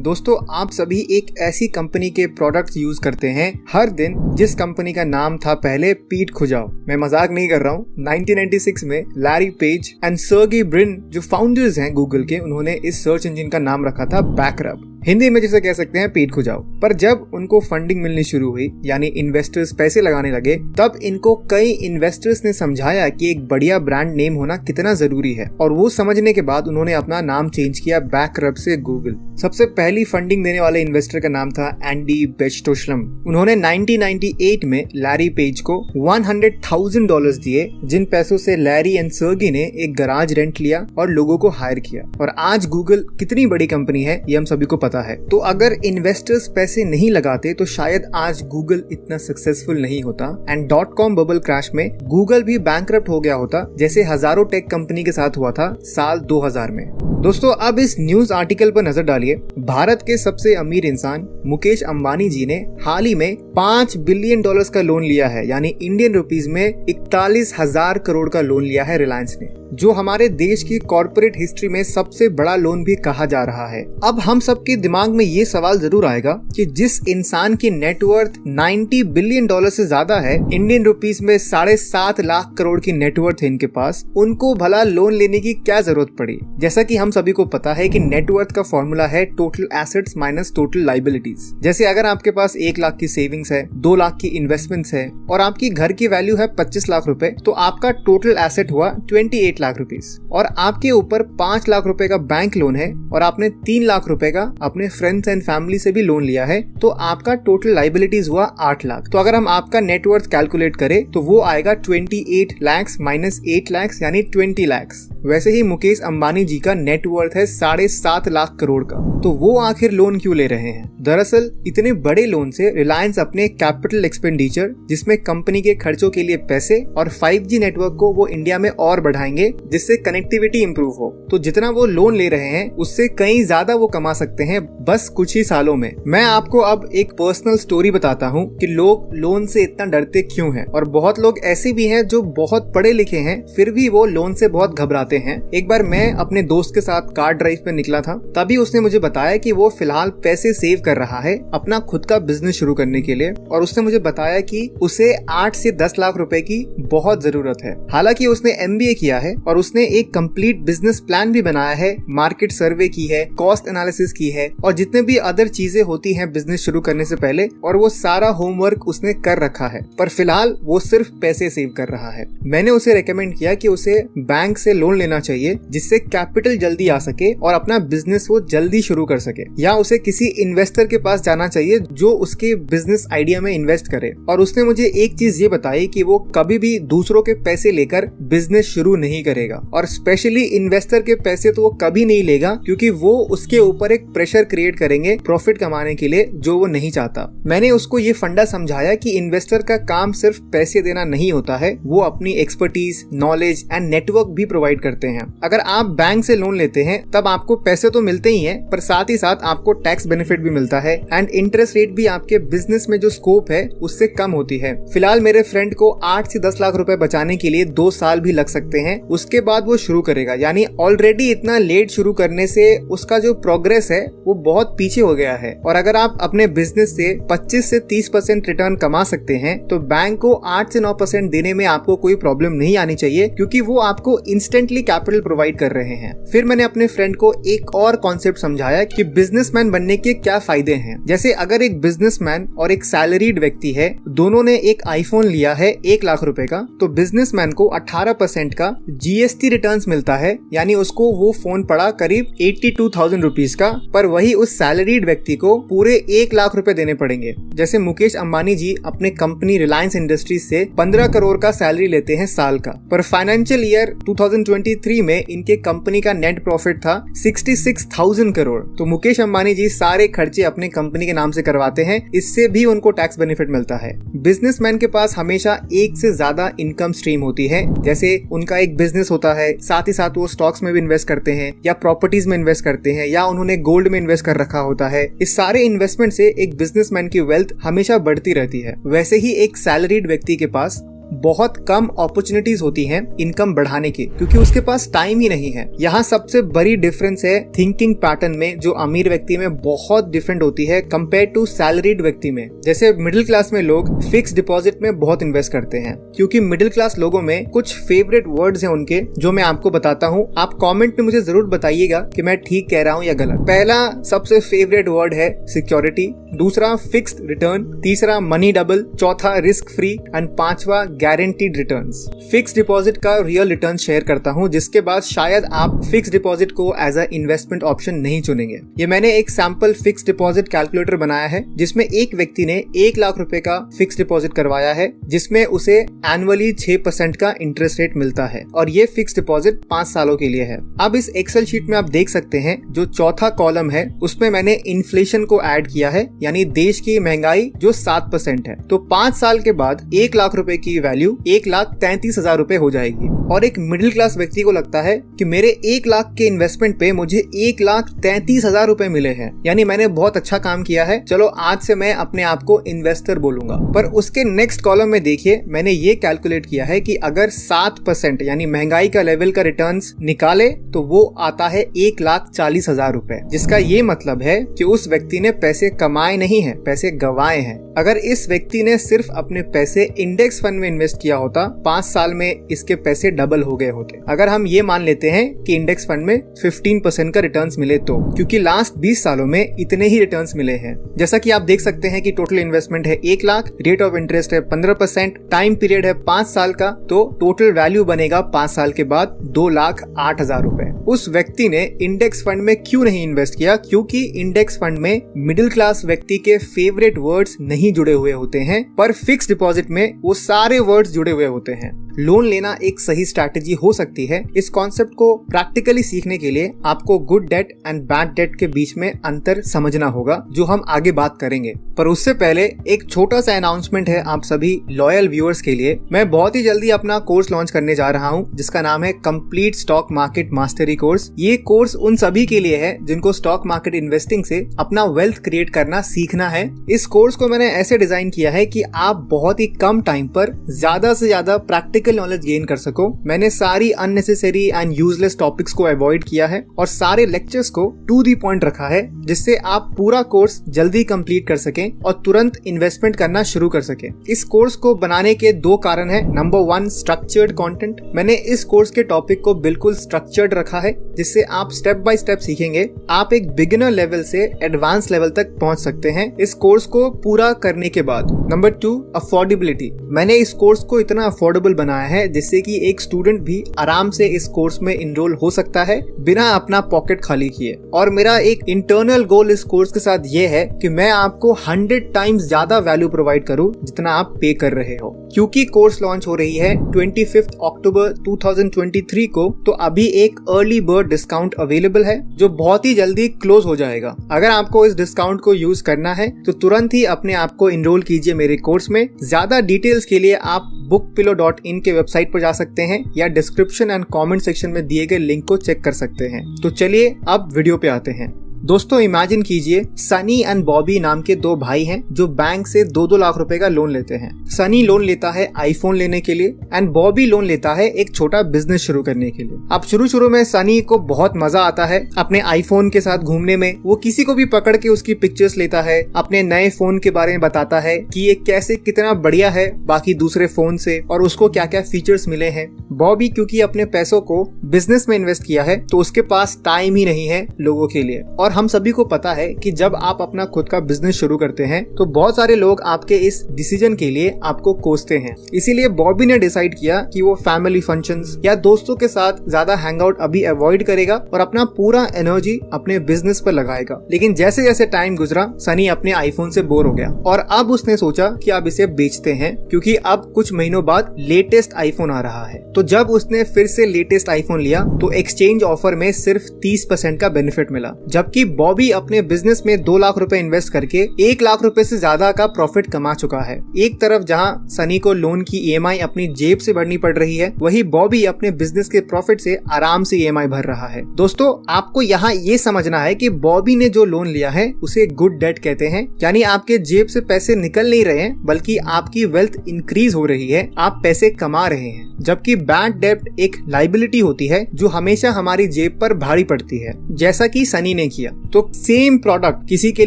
दोस्तों, आप सभी एक ऐसी कंपनी के प्रोडक्ट्स यूज करते हैं हर दिन जिस कंपनी का नाम था पहले पीट खुजाओ। मैं मजाक नहीं कर रहा हूँ। 1996 में Larry page and Sergey Brin जो फाउंडर्स हैं गूगल के, उन्होंने इस सर्च इंजन का नाम रखा था बैकरब, हिंदी में जिसे कह सकते हैं पीट खुजाओ। पर जब उनको फंडिंग मिलनी शुरू हुई, यानी इन्वेस्टर्स पैसे लगाने लगे, तब इनको कई इन्वेस्टर्स ने समझाया कि एक बढ़िया ब्रांड नेम होना कितना जरूरी है, और वो समझने के बाद उन्होंने अपना नाम चेंज किया बैकरब से गूगल। सबसे पहली फंडिंग देने वाले इन्वेस्टर का नाम था एंडी बेच्टोस्लम। उन्होंने 1998 में लैरी पेज को $100,000 दिए, जिन पैसों से लैरी एंड सर्गेई ने एक गराज रेंट लिया और लोगों को हायर किया। और आज गूगल कितनी बड़ी कंपनी है ये हम सभी को पता है। तो अगर इन्वेस्टर्स पैसे नहीं लगाते तो शायद आज गूगल इतना सक्सेसफुल नहीं होता एंड .com बबल क्रैश में गूगल भी बैंकरप्ट हो गया होता, जैसे हजारों टेक कंपनी के साथ हुआ था साल 2000 में। दोस्तों, अब इस न्यूज आर्टिकल पर नजर डालिए। भारत के सबसे अमीर इंसान मुकेश अंबानी जी ने हाल ही में $5 बिलियन का लोन लिया है, यानी इंडियन रुपीस में 41,000 करोड़ का लोन लिया है रिलायंस ने, जो हमारे देश की कॉर्पोरेट हिस्ट्री में सबसे बड़ा लोन भी कहा जा रहा है। अब हम सबके दिमाग में ये सवाल जरूर आएगा कि जिस इंसान की नेटवर्थ $90 बिलियन से ज्यादा है, इंडियन रुपीस में 7.5 लाख करोड़ की नेटवर्थ है इनके पास, उनको भला लोन लेने की क्या जरूरत पड़ी। जैसा कि हम सभी को पता है कि नेटवर्थ का फॉर्मूला है total assets minus total liabilities. जैसे अगर आपके पास 1 लाख की सेविंग्स है, 2 लाख की इन्वेस्टमेंट्स है और आपकी घर की वैल्यू है 25 लाख रुपए, तो आपका टोटल एसेट हुआ 28 लाख रुपीस। और आपके ऊपर 5 लाख रुपए का बैंक लोन है और आपने 3 लाख रुपए का अपने फ्रेंड्स एंड फैमिली से भी लोन लिया है, तो आपका टोटल लाइबिलिटीज हुआ 8 लाख। तो अगर हम आपका नेटवर्थ कैलकुलेट करें तो वो आएगा 28 लाख माइनस 8 लाख यानी 20 लाख। वैसे ही मुकेश अंबानी जी का नेटवर्थ है 7.5 लाख करोड़ का, तो वो आखिर लोन क्यों ले रहे हैं? दरअसल इतने बड़े लोन से रिलायंस अपने कैपिटल एक्सपेंडिचर, जिसमें कंपनी के खर्चों के लिए पैसे और 5G नेटवर्क को वो इंडिया में और बढ़ाएंगे, जिससे कनेक्टिविटी इंप्रूव हो। तो जितना वो लोन ले रहे हैं उससे कहीं ज्यादा वो कमा सकते हैं बस कुछ ही सालों में। मैं आपको अब एक पर्सनल स्टोरी बताता हूँ कि लोग लोन से इतना डरते क्यों हैं, और बहुत लोग ऐसे भी हैं जो बहुत पढ़े लिखे हैं फिर भी वो लोन से बहुत घबराते हैं। एक बार मैं अपने दोस्त के साथ कार ड्राइव पे निकला था, तभी उसने मुझे बताया कि वो फिलहाल पैसे सेव कर रहा है अपना खुद का बिजनेस शुरू करने के लिए, और उसने मुझे बताया कि उसे 8 से 10 लाख रुपए की बहुत जरूरत है। हालांकि उसने MBA किया है और उसने एक कंप्लीट बिजनेस प्लान भी बनाया है, मार्केट सर्वे की है, कॉस्ट एनालिसिस की है और जितने भी अदर चीजें होती हैं बिजनेस शुरू करने से पहले, और वो सारा होमवर्क उसने कर रखा है। पर फिलहाल वो सिर्फ पैसे सेव कर रहा है। मैंने उसे रेकमेंड किया कि उसे बैंक से लोन लेना चाहिए, जिससे कैपिटल जल्दी आ सके और अपना बिजनेस वो जल्दी शुरू कर सके, या उसे किसी इन्वेस्टर के पास जाना चाहिए जो उसके बिजनेस आइडिया में इन्वेस्ट करे। और उसने मुझे एक चीज ये बताई कि वो कभी भी दूसरों के पैसे लेकर बिजनेस शुरू नहीं करेगा, और स्पेशली इन्वेस्टर के पैसे तो वो कभी नहीं लेगा, क्योंकि वो उसके ऊपर एक प्रेशर क्रिएट करेंगे प्रॉफिट कमाने के लिए, जो वो नहीं चाहता। मैंने उसको ये फंडा समझाया कि इन्वेस्टर का काम सिर्फ पैसे देना नहीं होता है, वो अपनी एक्सपर्टीज, नॉलेज एंड नेटवर्क भी प्रोवाइड करते हैं। अगर आप बैंक से लोन लेते हैं तब आपको पैसे तो मिलते ही हैं, पर साथ ही साथ आपको टैक्स बेनिफिट भी मिलता है एंड इंटरेस्ट रेट भी आपके बिजनेस में जो स्कोप है उससे कम होती है। फिलहाल मेरे फ्रेंड को 8 से 10 लाख रुपए बचाने के लिए 2 साल भी लग सकते हैं, उसके बाद वो शुरू करेगा। यानी ऑलरेडी इतना लेट शुरू करने से उसका जो प्रोग्रेस है वो बहुत पीछे हो गया है। और अगर आप अपने बिजनेस से 25 से 30% रिटर्न कमा सकते हैं तो बैंक को 8 से 9% देने में आपको कोई प्रॉब्लम नहीं आनी चाहिए, क्योंकि वो आपको इंस्टेंटली कैपिटल प्रोवाइड कर रहे हैं। फिर मैंने अपने फ्रेंड को एक और कॉन्सेप्ट समझाया कि बिजनेसमैन बनने के क्या फायदे हैं। जैसे अगर एक बिजनेसमैन और एक सैलरीड व्यक्ति है, दोनों ने एक आईफोन लिया है 1 लाख रुपए का, तो बिजनेसमैन को 18% का GST रिटर्न्स मिलता है, यानी उसको वो फोन पड़ा करीब 82,000 रुपीज का, पर वही उस सैलरीड व्यक्ति को पूरे 1 लाख रुपए देने पड़ेंगे। जैसे मुकेश अंबानी जी अपने कंपनी रिलायंस इंडस्ट्रीज से 15 करोड़ का सैलरी लेते हैं साल का, पर फाइनेंशियल ईयर 2023 में इनके कंपनी का नेट प्रॉफिट था 66,000 करोड़। तो मुकेश अंबानी जी सारे खर्चे अपने कंपनी के नाम से करवाते हैं, इससे भी उनको टैक्स बेनिफिट मिलता है। बिजनेसमैन के पास हमेशा एक से ज्यादा इनकम स्ट्रीम होती है, जैसे उनका एक बिजनेस होता है, साथ ही साथ वो स्टॉक्स में भी इन्वेस्ट करते हैं या प्रॉपर्टीज में इन्वेस्ट करते हैं या उन्होंने गोल्ड में इन्वेस्ट कर रखा होता है। इस सारे इन्वेस्टमेंट से एक बिजनेसमैन की वेल्थ हमेशा बढ़ती रहती है। वैसे ही एक सैलरीड व्यक्ति के पास बहुत कम अपॉर्चुनिटीज होती हैं इनकम बढ़ाने की, क्योंकि उसके पास टाइम ही नहीं है। यहाँ सबसे बड़ी डिफरेंस है थिंकिंग पैटर्न में, जो अमीर व्यक्ति में बहुत डिफरेंट होती है कंपेयर टू सैलरीड व्यक्ति में। जैसे मिडिल क्लास में लोग फिक्स डिपॉजिट में बहुत इन्वेस्ट करते हैं, क्योंकि मिडिल क्लास लोगों में कुछ फेवरेट वर्ड्स हैं उनके, जो मैं आपको बताता हूँ। आप कमेंट में मुझे जरूर बताइएगा कि मैं ठीक कह रहा हूँ या गलत। पहला सबसे फेवरेट वर्ड है सिक्योरिटी, दूसरा फिक्स्ड रिटर्न, तीसरा मनी डबल, चौथा रिस्क फ्री एंड पांचवा गारंटीड रिटर्न्स। फिक्स्ड डिपॉजिट का रियल रिटर्न शेयर करता हूँ, जिसके बाद शायद आप फिक्स्ड डिपॉजिट को एज अ इन्वेस्टमेंट ऑप्शन नहीं चुनेंगे। ये मैंने एक सैंपल फिक्स्ड डिपॉजिट कैलकुलेटर बनाया है, जिसमें एक व्यक्ति ने 1 लाख रुपए का फिक्स्ड डिपॉजिट करवाया है, जिसमें उसे एनुअली 6% का इंटरेस्ट रेट मिलता है, और ये फिक्स्ड डिपॉजिट 5 सालों के लिए है। अब इस एक्सेल शीट में आप देख सकते हैं, जो चौथा कॉलम है उसमें मैंने इन्फ्लेशन को ऐड किया है, यानी देश की महंगाई जो 7% है। तो 5 साल के बाद 1 लाख रुपए की वैल्यू 1,33,000 रुपए हो जाएगी। और एक मिडिल क्लास व्यक्ति को लगता है कि मेरे 1 लाख के इन्वेस्टमेंट पे मुझे 1,33,000 रुपए मिले हैं, यानी मैंने बहुत अच्छा काम किया है, चलो आज से मैं अपने आप को इन्वेस्टर बोलूंगा। पर उसके नेक्स्ट कॉलम में देखिए, मैंने ये कैलकुलेट किया है कि अगर 7% यानी महंगाई का लेवल का रिटर्न्स निकाले तो वो आता है 1,40,000 रुपए, जिसका ये मतलब है कि उस व्यक्ति ने पैसे कमाए नहीं है, पैसे गंवाए हैं। अगर इस व्यक्ति ने सिर्फ अपने पैसे इंडेक्स फंड में इन्वेस्ट किया होता, 5 साल में इसके पैसे डबल हो गए होते। अगर हम ये मान लेते हैं कि इंडेक्स फंड में 15% का रिटर्न्स मिले तो, क्योंकि लास्ट 20 सालों में इतने ही रिटर्न्स मिले हैं। जैसा कि आप देख सकते हैं कि टोटल इन्वेस्टमेंट है 1 लाख, रेट ऑफ इंटरेस्ट है 15%, टाइम पीरियड है 5 साल का, तो टोटल वैल्यू बनेगा 5 साल के बाद 2,08,000 रुपए। उस व्यक्ति ने इंडेक्स फंड में क्यों नहीं इन्वेस्ट किया? क्योंकि इंडेक्स फंड में मिडिल क्लास व्यक्ति के फेवरेट वर्ड्स नहीं जुड़े हुए होते हैं, पर फिक्स डिपॉजिट में वो सारे वर्ड्स जुड़े हुए होते हैं। लोन लेना एक सही स्ट्रैटेजी हो सकती है। इस कॉन्सेप्ट को प्रैक्टिकली सीखने के लिए आपको good debt and bad debt के बीच में अंतर समझना होगा, जो हम आगे बात करेंगे। पर उससे पहले एक छोटा सा अनाउंसमेंट है आप सभी लॉयल व्यूअर्स के लिए। मैं बहुत ही जल्दी अपना कोर्स लॉन्च करने जा रहा हूँ, जिसका नाम है complete stock market mastery course. ये कोर्स उन सभी के लिए है जिनको स्टॉक मार्केट इन्वेस्टिंग से अपना वेल्थ क्रिएट करना सीखना है। इस कोर्स को मैंने ऐसे डिजाइन किया है कि आप बहुत ही कम टाइम पर ज्यादा से ज्यादा प्रैक्टिकल नॉलेज गेन कर सको। मैंने सारी अननेसेसरी एंड यूजलेस टॉपिक्स को अवॉइड किया है और सारे लेक्चर्स को टू द पॉइंट रखा है, जिससे आप पूरा कोर्स जल्दी कंप्लीट कर सकें और तुरंत इन्वेस्टमेंट करना शुरू कर सकें। इस कोर्स को बनाने के 2 कारण है। Number 1, structured content. मैंने इस कोर्स के टॉपिक को बिल्कुल स्ट्रक्चर्ड रखा है, जिससे आप स्टेप बाय स्टेप सीखेंगे। आप एक बिगिनर लेवल से एडवांस लेवल तक पहुंच सकते हैं इस कोर्स को पूरा करने के बाद। Number 2, affordability. मैंने इस कोर्स को इतना अफोर्डेबल बनाया है जिससे कि एक स्टूडेंट भी आराम से इस कोर्स में इनरोल हो सकता है बिना अपना पॉकेट खाली किए। और मेरा एक इंटरनल गोल इस कोर्स के साथ ये है कि मैं आपको 100 टाइम्स ज्यादा वैल्यू प्रोवाइड करूं जितना आप पे कर रहे हो। क्योंकि कोर्स लॉन्च हो रही है 25 अक्टूबर 2023 को, तो अभी एक अर्ली बर्ड डिस्काउंट अवेलेबल है जो बहुत ही जल्दी क्लोज हो जाएगा। अगर आपको इस डिस्काउंट को यूज करना है तो तुरंत ही अपने आप को इनरोल कीजिए मेरे कोर्स में। ज्यादा डिटेल्स के लिए आप bookpillow.in के वेबसाइट पर जा सकते हैं या डिस्क्रिप्शन एंड कमेंट सेक्शन में दिए गए लिंक को चेक कर सकते हैं। तो चलिए अब वीडियो पे आते हैं। दोस्तों इमेजिन कीजिए, सनी एंड बॉबी नाम के 2 भाई हैं जो बैंक से 2-2 लाख रुपए का लोन लेते हैं। सनी लोन लेता है आईफोन लेने के लिए एंड बॉबी लोन लेता है एक छोटा बिजनेस शुरू करने के लिए। अब शुरू में सनी को बहुत मजा आता है अपने आईफोन के साथ घूमने में। वो किसी को भी पकड़ के उसकी पिक्चर्स लेता है, अपने नए फोन के बारे में बताता है कि ये कैसे कितना बढ़िया है बाकी दूसरे फोन से और उसको क्या क्या फीचर्स मिले हैं। बॉबी क्योंकि अपने पैसों को बिजनेस में इन्वेस्ट किया है तो उसके पास टाइम ही नहीं है लोगों के लिए। और हम सभी को पता है कि जब आप अपना खुद का बिजनेस शुरू करते हैं तो बहुत सारे लोग आपके इस डिसीजन के लिए आपको कोसते हैं। इसीलिए बॉबी ने डिसाइड किया कि वो फैमिली फंक्शंस या दोस्तों के साथ ज्यादा हैंगआउट अभी अवॉइड करेगा और अपना पूरा एनर्जी अपने बिजनेस पर लगाएगा। लेकिन जैसे जैसे टाइम गुजरा, सनी अपने आईफोन से बोर हो गया और अब उसने सोचा कि अब इसे बेचते हैं, क्योंकि अब कुछ महीनों बाद लेटेस्ट आईफोन आ रहा है। तो जब उसने फिर से लेटेस्ट आईफोन लिया तो एक्सचेंज ऑफर में सिर्फ 30% का बेनिफिट मिला, जबकि क्योंकि बॉबी अपने बिजनेस में 2 लाख रुपए इन्वेस्ट करके 1 लाख रुपए से ज्यादा का प्रॉफिट कमा चुका है। एक तरफ जहां सनी को लोन की ईएमआई अपनी जेब से भरनी पड़ रही है, वही बॉबी अपने बिजनेस के प्रॉफिट से आराम से ईएमआई भर रहा है। दोस्तों, आपको यहाँ ये समझना है कि बॉबी ने जो लोन लिया है उसे गुड डेट कहते हैं, यानी आपके जेब से पैसे निकल नहीं रहे हैं बल्कि आपकी वेल्थ इंक्रीज हो रही है, आप पैसे कमा रहे हैं। जबकि बैड डेब्ट एक लाइबिलिटी होती है जो हमेशा हमारी जेब पर भारी पड़ती है, जैसा कि सनी ने किया। तो सेम प्रोडक्ट किसी के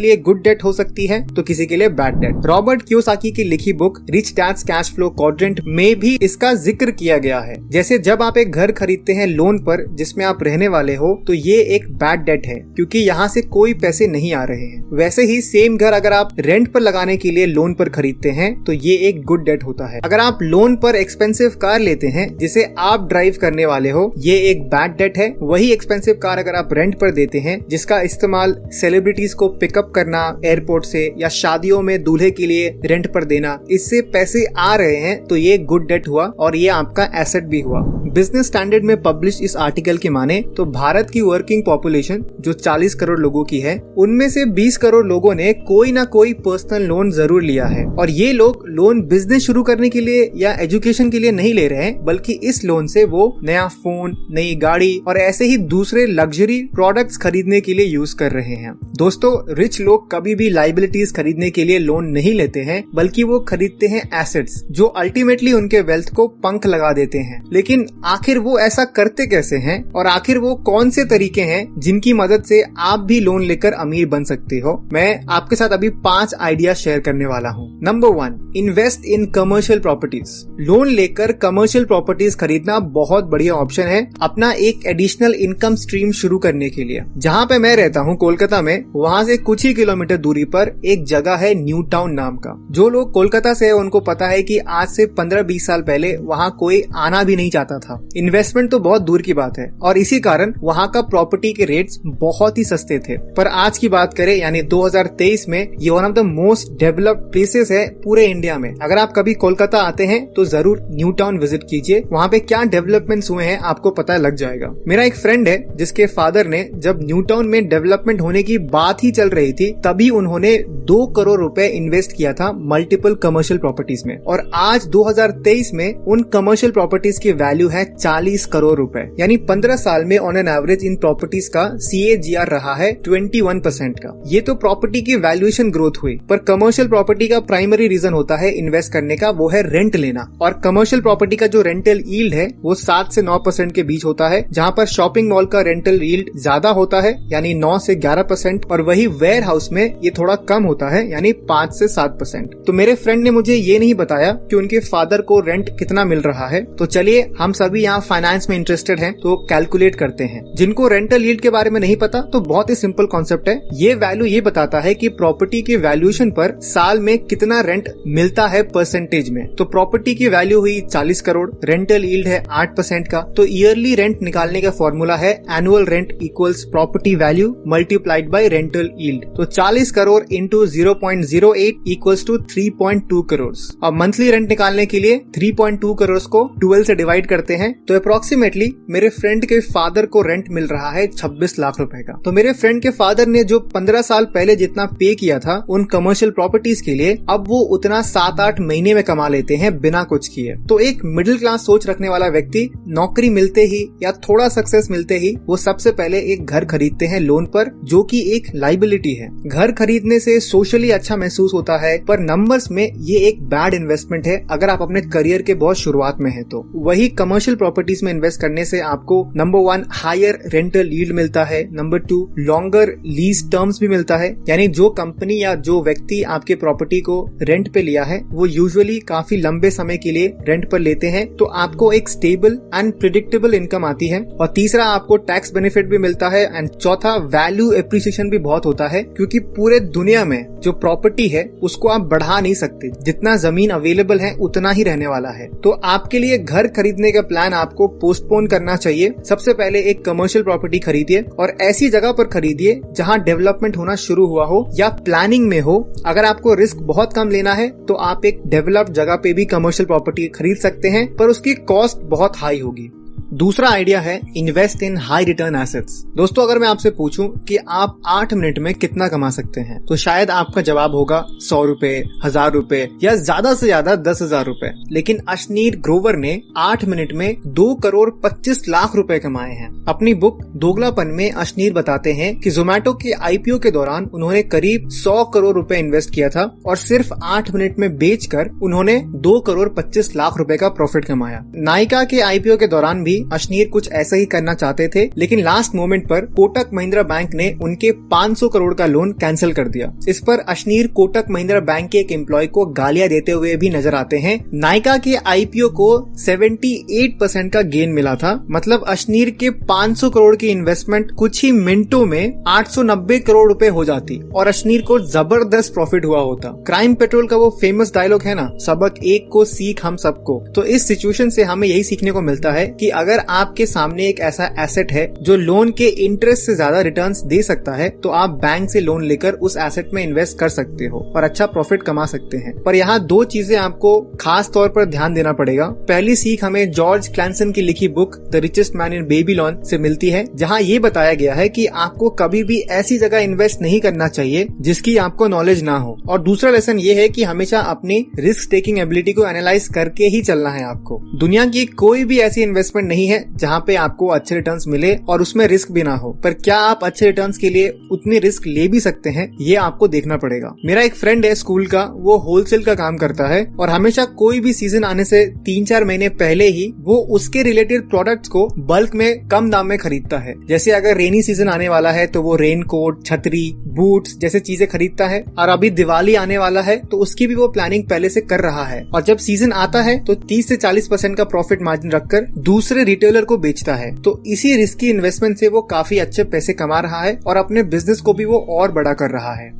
लिए गुड डेट हो सकती है तो किसी के लिए बैड डेट। रॉबर्ट कियोसाकी की लिखी book Rich Dad's Cash Flow Quadrant में भी इसका जिक्र किया गया है। जैसे जब आप एक घर खरीदते हैं लोन पर जिसमें आप रहने वाले हो, तो ये एक बैड डेट है क्योंकि यहाँ से कोई पैसे नहीं आ रहे हैं। वैसे ही सेम घर अगर आप रेंट पर लगाने के लिए लोन पर खरीदते हैं तो ये एक गुड डेट होता है। अगर आप लोन पर एक्सपेंसिव कार लेते हैं जिसे आप ड्राइव करने वाले हो, ये एक बैड डेट है। वही एक्सपेंसिव कार अगर आप रेंट पर देते हैं जिसका इस्तेमाल सेलिब्रिटीज को पिकअप करना एयरपोर्ट से या शादियों में दूल्हे के लिए रेंट पर देना, इससे पैसे आ रहे हैं, तो ये गुड डेट हुआ और ये आपका एसेट भी हुआ। बिजनेस स्टैंडर्ड में पब्लिश इस आर्टिकल की माने तो भारत की वर्किंग पॉपुलेशन जो 40 करोड़ लोगों की है, उनमें से 20 करोड़ लोगों ने कोई ना कोई पर्सनल लोन जरूर लिया है। और ये लोग लोन बिजनेस शुरू करने के लिए या एजुकेशन के लिए नहीं ले रहे हैं, बल्कि इस लोन से वो नया फोन, नई गाड़ी और ऐसे ही दूसरे लग्जरी प्रोडक्ट्स खरीदने के लिए यूज कर रहे हैं। दोस्तों, रिच लोग कभी भी लाइबिलिटीज खरीदने के लिए लोन नहीं लेते हैं, बल्कि वो खरीदते हैं एसेट्स जो अल्टीमेटली उनके वेल्थ को पंख लगा देते हैं। लेकिन आखिर वो ऐसा करते कैसे हैं और आखिर वो कौन से तरीके हैं जिनकी मदद से आप भी लोन लेकर अमीर बन सकते हो, मैं आपके साथ अभी 5 आइडिया शेयर करने वाला हूँ। Number 1, invest in commercial properties. Loan लेकर कमर्शियल प्रॉपर्टीज खरीदना बहुत बढ़िया ऑप्शन है अपना एक एडिशनल इनकम स्ट्रीम शुरू करने के लिए। जहाँ पे मैं रहता हूँ कोलकाता में, वहाँ से कुछ ही किलोमीटर दूरी पर एक जगह है न्यू टाउन नाम का। जो लोग कोलकाता से है उनको पता है कि आज से 15-20 साल पहले वहाँ कोई आना भी नहीं चाहता था। इन्वेस्टमेंट तो बहुत दूर की बात है और इसी कारण वहाँ का प्रॉपर्टी के रेट्स बहुत ही सस्ते थे। पर आज की बात करें यानी 2023 में ये one of the most developed places है पूरे इंडिया में। अगर आप कभी कोलकाता आते हैं तो जरूर न्यू टाउन विजिट कीजिए, वहाँ पे क्या डेवलपमेंट्स हुए हैं आपको पता लग जाएगा। मेरा एक फ्रेंड है जिसके फादर ने जब न्यू टाउन में डेवलपमेंट होने की बात ही चल रही थी, तभी उन्होंने 2 करोड़ रुपए इन्वेस्ट किया था मल्टीपल कमर्शियल प्रॉपर्टीज में। और आज 2023 में उन कमर्शियल प्रॉपर्टीज की वैल्यू है 40 करोड़ रुपए, यानी 15 साल में on an average in properties का CAGR रहा है 21% का। ये तो प्रॉपर्टी की वैल्यूएशन ग्रोथ हुई, पर कमर्शियल प्रॉपर्टी का प्राइमरी रीजन होता है इन्वेस्ट करने का, वो है रेंट लेना। और कमर्शियल प्रॉपर्टी का जो रेंटल यील्ड है वो 7 से 9% के बीच होता है, जहाँ पर शॉपिंग मॉल का रेंटल यील्ड ज्यादा होता है यानी 9 से 11%, और वही वेयर हाउस में ये थोड़ा कम होता है यानी 5 से 7%। तो मेरे फ्रेंड ने मुझे ये नहीं बताया कि उनके फादर को रेंट कितना मिल रहा है। तो चलिए, हम सभी यहाँ फाइनेंस में इंटरेस्टेड हैं तो कैलकुलेट करते हैं। जिनको रेंटल यील्ड के बारे में नहीं पता तो बहुत ही सिंपल कॉन्सेप्ट है। ये वैल्यू ये बताता है कि प्रॉपर्टी की वैल्यूएशन पर साल में कितना रेंट मिलता है परसेंटेज में। तो प्रॉपर्टी की वैल्यू हुई 40 करोड़, रेंटल यील्ड है 8% का, तो ईयरली रेंट निकालने का फॉर्मूला है annual rent equals property value multiplied by rental yield. तो 40 crore into 0.08 equals to 3.2 crore. और मंथली रेंट निकालने के लिए 3.2 करोड़ को 12 से डिवाइड करते हैं तो अप्रोक्सीमेटली मेरे फ्रेंड के फादर को रेंट मिल रहा है 26 लाख रुपए का। तो मेरे फ्रेंड के फादर ने जो 15 साल पहले जितना पे किया था उन कमर्शियल प्रॉपर्टीज के लिए, अब वो उतना 7-8 महीने में कमा लेते हैं बिना कुछ किए। तो एक मिडिल क्लास सोच रखने वाला व्यक्ति नौकरी मिलते ही या थोड़ा सक्सेस मिलते ही वो सबसे पहले एक घर खरीदते हैं लोन पर, जो कि एक लाइबिलिटी है। घर खरीदने से सोशली अच्छा महसूस होता है, पर नंबर्स में ये एक बैड इन्वेस्टमेंट है अगर आप अपने करियर के बहुत शुरुआत में हैं तो। वही कमर्शियल प्रॉपर्टीज में इन्वेस्ट करने से आपको नंबर 1 हायर रेंटल यील्ड मिलता है, नंबर 2 लॉन्गर लीज टर्म्स भी मिलता है, यानी जो कंपनी या जो व्यक्ति आपके प्रॉपर्टी को रेंट पे लिया है वो यूजुअली काफी लंबे समय के लिए रेंट पर लेते हैं, तो आपको एक स्टेबल एंड प्रिडिक्टेबल इनकम आती है। और तीसरा, आपको टैक्स बेनिफिट भी मिलता है। एंड चौथा, वैल्यू एप्रिसिएशन भी बहुत होता है, क्योंकि पूरे दुनिया में जो प्रॉपर्टी है उसको आप बढ़ा नहीं सकते, जितना जमीन अवेलेबल है उतना ही रहने वाला है। तो आपके लिए घर खरीदने का प्लान आपको पोस्टपोन करना चाहिए। सबसे पहले एक कमर्शियल प्रॉपर्टी खरीदिए और ऐसी जगह पर खरीदिए जहां डेवलपमेंट होना शुरू हुआ हो या प्लानिंग में हो। अगर आपको रिस्क बहुत कम लेना है तो आप एक डेवलप्ड जगह पे भी कमर्शियल प्रॉपर्टी खरीद सकते हैं, पर उसकी कॉस्ट बहुत हाई होगी। दूसरा आइडिया है invest in high return assets. दोस्तों, अगर मैं आपसे पूछूं कि आप 8 मिनट में कितना कमा सकते हैं, तो शायद आपका जवाब होगा 100 रुपए, 1000 रुपए या ज्यादा से ज्यादा 10,000 रुपए। लेकिन अशनीर ग्रोवर ने 8 मिनट में 2 करोड़ 25 लाख रुपए कमाए हैं। अपनी बुक दोगलापन में अशनीर बताते हैं कि जोमेटो के आईपीओ के दौरान उन्होंने करीब 100 करोड़ रुपए इन्वेस्ट किया था और सिर्फ 8 मिनट में बेचकर उन्होंने 2 करोड़ 25 लाख रुपए का प्रॉफिट कमाया। नायका के आईपीओ के दौरान भी अशनीर कुछ ऐसा ही करना चाहते थे, लेकिन लास्ट मोमेंट पर कोटक महिंद्रा बैंक ने उनके 500 करोड़ का लोन कैंसिल कर दिया। इस पर अशनीर कोटक महिंद्रा बैंक के एक एम्प्लॉय को गालियां देते हुए भी नजर आते हैं। नायका के आईपीओ को 78% का गेन मिला था, मतलब अशनीर के 500 करोड़ की इन्वेस्टमेंट कुछ ही मिनटों में 890 करोड़ रुपए हो जाती और अशनीर को जबरदस्त प्रॉफिट हुआ होता। क्राइम पेट्रोल का वो फेमस डायलॉग है ना, सबक एक को सीख हम सबको। तो इस सिचुएशन से हमें यही सीखने को मिलता है कि अगर आपके सामने एक ऐसा एसेट है जो लोन के इंटरेस्ट से ज्यादा रिटर्न्स दे सकता है, तो आप बैंक से लोन लेकर उस एसेट में इन्वेस्ट कर सकते हो और अच्छा प्रॉफिट कमा सकते हैं। पर यहाँ 2 चीजें आपको खास तौर पर ध्यान देना पड़ेगा। पहली सीख हमें जॉर्ज क्लैंसन की लिखी book the richest man in Babylon से मिलती है, जहाँ ये बताया गया है कि आपको कभी भी ऐसी जगह इन्वेस्ट नहीं करना चाहिए जिसकी आपको नॉलेज ना हो। और दूसरा लेसन ये है कि हमेशा अपनी रिस्क टेकिंग एबिलिटी को एनालाइज करके ही चलना है आपको। दुनिया की कोई भी ऐसी इन्वेस्टमेंट नहीं है जहाँ पे आपको अच्छे रिटर्न्स मिले और उसमें रिस्क भी ना हो। पर क्या आप अच्छे रिटर्न्स के लिए उतनी रिस्क ले भी सकते हैं, ये आपको देखना पड़ेगा। मेरा एक फ्रेंड है स्कूल का, वो होलसेल का काम करता है और हमेशा कोई भी सीजन आने से 3-4 महीने पहले ही वो उसके रिलेटेड प्रोडक्ट्स को बल्क में कम दाम में खरीदता है। जैसे अगर रेनी सीजन आने वाला है तो वो रेन कोट, छतरी, बूट्स जैसे चीजें खरीदता है, और अभी दिवाली आने वाला है तो उसकी भी वो प्लानिंग पहले से कर रहा है। और जब सीजन आता है तो 30 से 40% का प्रॉफिट मार्जिन रखकर दूसरे रिटेलर को बेचता है। तो इसी रिस्की इन्वेस्टमेंट से वो काफी अच्छे पैसे कमा रहा है और अपने बिजनेस को भी वो और बड़ा कर रहा है।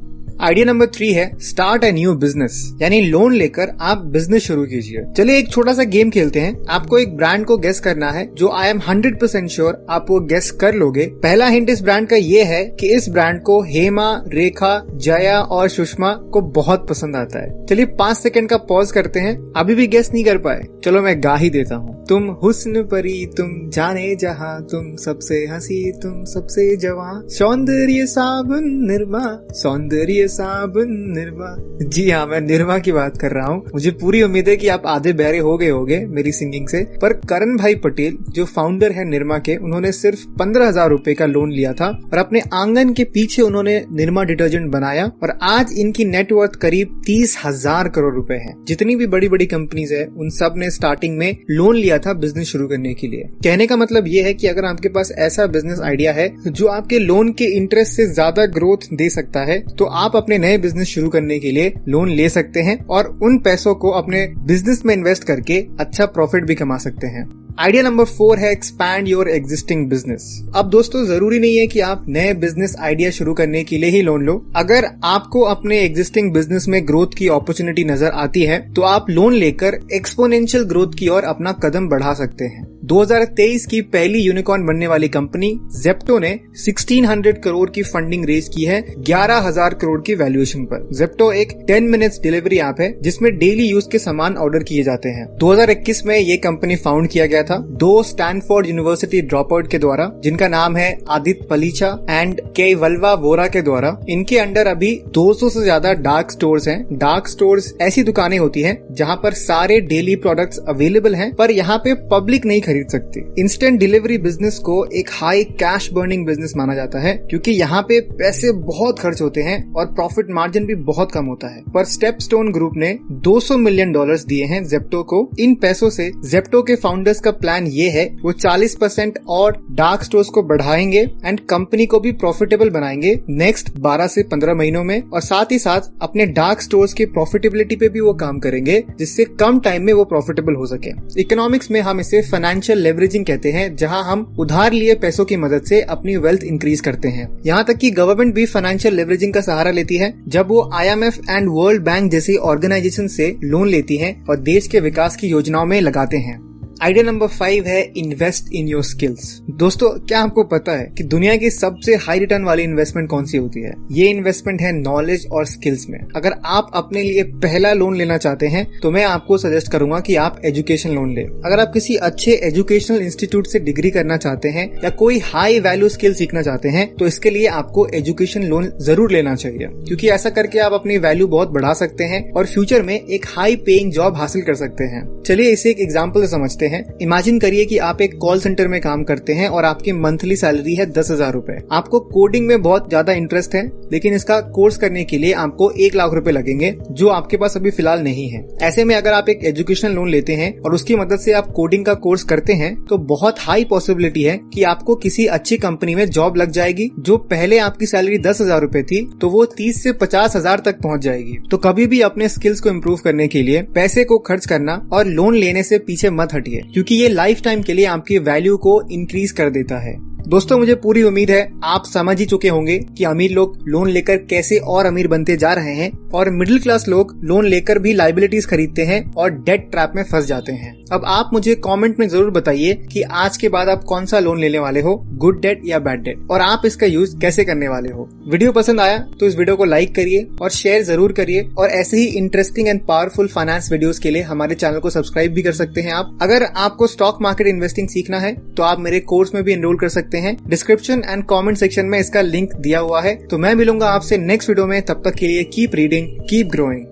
आइडिया नंबर 3 है स्टार्ट ए न्यू बिजनेस, यानी लोन लेकर आप बिजनेस शुरू कीजिए। चलिए एक छोटा सा गेम खेलते हैं। आपको एक ब्रांड को गेस करना है जो आई एम 100% श्योर आप वो गेस कर लोगे। पहला हिंट इस ब्रांड का ये है कि इस ब्रांड को हेमा, रेखा, जया और सुषमा को बहुत पसंद आता है। चलिए 5 सेकंड का पॉज करते हैं। अभी भी गेस नहीं कर पाए? चलो मैं गा ही देता हूँ। तुम हुस्न परी, तुम जाने जहाँ, तुम सबसे हंसी, तुम सबसे जवां, सौंदर्य साबुन निरमा, सौंदर्य साबुन निरमा। जी हाँ, मैं निरमा की बात कर रहा हूँ। मुझे पूरी उम्मीद है कि आप आधे बहरे हो गए होंगे मेरी सिंगिंग से। पर करण भाई पटेल जो फाउंडर है निरमा के, उन्होंने सिर्फ 15,000 रुपए का लोन लिया था और अपने आंगन के पीछे उन्होंने निरमा डिटर्जेंट बनाया और आज इनकी नेटवर्थ करीब 30,000 करोड़ रुपए है। जितनी भी बड़ी बड़ी कंपनीज है उन सब ने स्टार्टिंग में लोन लिया था बिजनेस शुरू करने के लिए। कहने का मतलब ये है कि अगर आपके पास ऐसा बिजनेस आइडिया है जो आपके लोन के इंटरेस्ट से ज्यादा ग्रोथ दे सकता है, तो आप अपने नए बिजनेस शुरू करने के लिए लोन ले सकते हैं और उन पैसों को अपने बिजनेस में इन्वेस्ट करके अच्छा प्रॉफिट भी कमा सकते हैं। आइडिया नंबर 4 है एक्सपैंड योर एग्जिस्टिंग बिजनेस। अब दोस्तों, जरूरी नहीं है कि आप नए बिजनेस आइडिया शुरू करने के लिए ही लोन लो। अगर आपको अपने एग्जिस्टिंग बिजनेस में ग्रोथ की अपॉर्चुनिटी नजर आती है तो आप लोन लेकर एक्सपोनेंशियल ग्रोथ की ओर अपना कदम बढ़ा सकते हैं। 2023 की पहली यूनिकॉर्न बनने वाली कंपनी जेप्टो ने 1600 करोड़ की फंडिंग रेज की है 11,000 करोड़ की वैल्यूएशन पर। जेप्टो एक 10 मिनट्स डिलीवरी ऐप है जिसमें डेली यूज के सामान ऑर्डर किए जाते हैं। 2021 में ये कंपनी फाउंड किया गया था 2 स्टैनफोर्ड यूनिवर्सिटी ड्रॉपआउट के द्वारा, जिनका नाम है आदित्य पलीचा एंड के वल्वा वोरा के द्वारा। इनके अंडर अभी 200 से ज्यादा डार्क स्टोर्स हैं। डार्क स्टोर्स ऐसी दुकानें होती हैं जहां पर सारे डेली प्रोडक्ट्स अवेलेबल हैं, पर यहाँ पे पब्लिक नहीं खरीद सकती। इंस्टेंट डिलीवरी बिजनेस को एक हाई कैश बर्निंग बिजनेस माना जाता है क्योंकि यहाँ पे पैसे बहुत खर्च होते हैं और प्रॉफिट मार्जिन भी बहुत कम होता है। पर स्टेपस्टोन ग्रुप ने $200 मिलियन दिए हैं जेप्टो को। इन पैसों से जेप्टो के फाउंडर्स का प्लान ये है वो 40% और डार्क स्टोर्स को बढ़ाएंगे एंड कंपनी को भी प्रॉफिटेबल बनाएंगे नेक्स्ट 12 से 15 महीनों में, और साथ ही साथ अपने डार्क स्टोर्स की प्रॉफिटेबिलिटी पे भी वो काम करेंगे जिससे कम टाइम में वो प्रॉफिटेबल हो सके। इकोनॉमिक्स में हम इसे फाइनेंशियल लेवरेजिंग कहते हैं, जहां हम उधार लिए पैसों की मदद से अपनी वेल्थ इंक्रीज करते हैं। यहाँ तक कि गवर्नमेंट भी फाइनेंशियल लेवरेजिंग का सहारा लेती है जब वो IMF एंड वर्ल्ड बैंक जैसी ऑर्गेनाइजेशन से लोन लेती है और देश के विकास की योजनाओं में लगाते हैं। आइडिया नंबर 5 है इन्वेस्ट इन योर स्किल्स। दोस्तों, क्या आपको पता है कि दुनिया की सबसे हाई रिटर्न वाली इन्वेस्टमेंट कौन सी होती है? ये इन्वेस्टमेंट है नॉलेज और स्किल्स में। अगर आप अपने लिए पहला लोन लेना चाहते हैं तो मैं आपको सजेस्ट करूंगा कि आप एजुकेशन लोन लें। अगर आप किसी अच्छे एजुकेशनल इंस्टीट्यूट से डिग्री करना चाहते हैं या कोई हाई वैल्यू स्किल सीखना चाहते हैं तो इसके लिए आपको एजुकेशन लोन जरूर लेना चाहिए, क्योंकि ऐसा करके आप अपनी वैल्यू बहुत बढ़ा सकते हैं और फ्यूचर में एक हाई पेइंग जॉब हासिल कर सकते हैं। चलिए इसे एक एग्जांपल से समझते हैं। इमेजिन करिए कि आप एक कॉल सेंटर में काम करते हैं और आपकी मंथली सैलरी है 10,000 रुपए। आपको कोडिंग में बहुत ज्यादा इंटरेस्ट है, लेकिन इसका कोर्स करने के लिए आपको 1 लाख रुपए लगेंगे, जो आपके पास अभी फिलहाल नहीं है। ऐसे में अगर आप एक एजुकेशनल लोन लेते हैं और उसकी मदद से आप कोडिंग का कोर्स करते हैं तो बहुत हाई पॉसिबिलिटी है कि आपको किसी अच्छी कंपनी में जॉब लग जाएगी। जो पहले आपकी सैलरी 10,000 रुपए थी तो वो 30 से 50,000 तक पहुंच जाएगी। तो कभी भी अपने स्किल्स को इम्प्रूव करने के लिए पैसे को खर्च करना और लोन लेने से पीछे मत हटिए, क्योंकि ये लाइफ टाइम के लिए आपकी वैल्यू को इंक्रीज कर देता है। दोस्तों, मुझे पूरी उम्मीद है आप समझ ही चुके होंगे कि अमीर लोग लोन लेकर कैसे और अमीर बनते जा रहे हैं और मिडिल क्लास लोग लोन लेकर भी लायबिलिटीज खरीदते हैं और डेट ट्रैप में फंस जाते हैं। अब आप मुझे कमेंट में जरूर बताइए कि आज के बाद आप कौन सा लोन लेने वाले हो, गुड डेट या बैड डेट, और आप इसका यूज कैसे करने वाले हो। वीडियो पसंद आया तो इस वीडियो को लाइक करिए और शेयर जरूर करिए, और ऐसे ही interesting and powerful finance videos के लिए हमारे चैनल को सब्सक्राइब भी कर सकते हैं आप। अगर आपको स्टॉक मार्केट इन्वेस्टिंग सीखना है तो आप मेरे कोर्स में भी एनरोल कर सकते हैं। डिस्क्रिप्शन एंड कमेंट सेक्शन में इसका लिंक दिया हुआ है। तो मैं मिलूंगा आपसे नेक्स्ट वीडियो में। तब तक के लिए कीप रीडिंग, कीप ग्रोइंग।